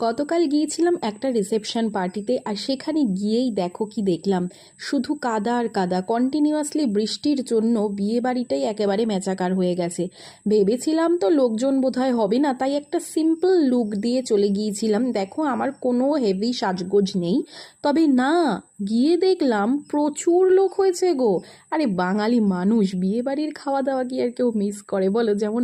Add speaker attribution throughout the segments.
Speaker 1: গতকাল গিয়েছিলাম একটা রিসেপশন পার্টিতে, আর সেখানে গিয়েই দেখো কি দেখলাম। শুধু কাদা আর কাদা, কন্টিনিউয়াসলি বৃষ্টির জন্য বিয়ে বাড়িটাই একেবারে মেচাকার হয়ে গেছে। ভেবেছিলাম তো লোকজন বোধহয় হবে না, তাই একটা সিম্পল লুক দিয়ে চলে গিয়েছিলাম। দেখো আমার কোনো হেভি সাজগোজ নেই, তবে না, গিয়ে দেখলাম প্রচুর লোক হয়েছে গো। আরে বাঙালি মানুষ, বিয়ে বাড়ির খাওয়া দাওয়া কি আর কেউ মিস করে বলো? যেমন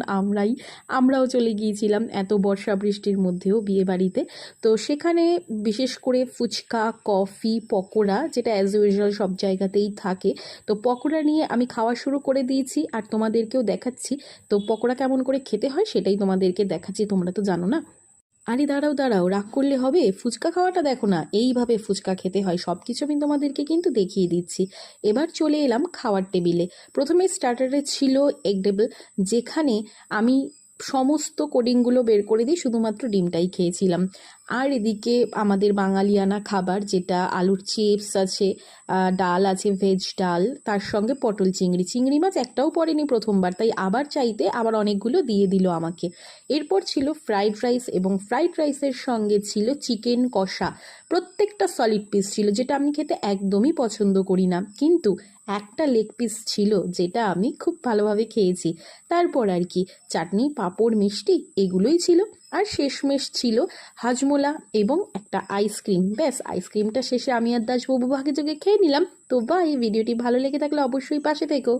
Speaker 1: আমরাও চলে গিয়েছিলাম এত বর্ষা বৃষ্টির মধ্যেও বিয়ে বাড়িতে। তো সেখানে বিশেষ করে ফুচকা, কফি, পকোড়া, যেটা অ্যাজ ইউজুয়াল সব জায়গাতেই থাকে। তো পকোড়া নিয়ে আমি খাওয়া শুরু করে দিয়েছি, আর তোমাদেরকেও দেখাচ্ছি। তো পকোড়া কেমন করে খেতে হয় সেটাই তোমাদেরকে দেখাচ্ছি, তোমরা তো জানো না। আরে দাঁড়াও দাঁড়াও, রাগ করলে হবে? ফুচকা খাওয়াটা দেখো না, এইভাবে ফুচকা খেতে হয়। সব কিছু আমি তোমাদেরকে কিন্তু দেখিয়ে দিচ্ছি। এবার চলে এলাম খাওয়ার টেবিলে। প্রথমে স্টার্টারে ছিল এগ টেবিল, যেখানে আমি সমস্ত কোডিংগুলো বের করে দিয়ে শুধুমাত্র ডিমটাই খেয়েছিলাম। আর এদিকে আমাদের বাঙালিয়ানা খাবার, যেটা আলুর চিপস আছে, ডাল আছে, ভেজ ডাল, তার সঙ্গে পটল চিংড়ি। চিংড়ি মাছ একটাও পড়েনি প্রথমবার, তাই আবার চাইতে আবার অনেকগুলো দিয়ে দিল আমাকে। এরপর ছিল ফ্রাইড রাইস, এবং ফ্রাইড রাইসের সঙ্গে ছিল চিকেন কষা। প্রত্যেকটা সলিড পিস ছিল, যেটা আমি খেতে একদমই পছন্দ করি না, কিন্তু একটা লেগ পিস ছিল যেটা আমি খুব ভালোভাবে খেয়েছি। তারপর আর কি, চাটনি, পাঁপড়, মিষ্টি, এগুলোই ছিল। আর শেষমেশ ছিল হাজমোলা এবং একটা আইসক্রিম। ব্যাস, আইসক্রিমটা শেষে আমি আর দাসবাবু ভাগে যোগে খেয়ে নিলাম। তো এই ভিডিওটি ভালো লেগে থাকলে অবশ্যই পাশে থেকো।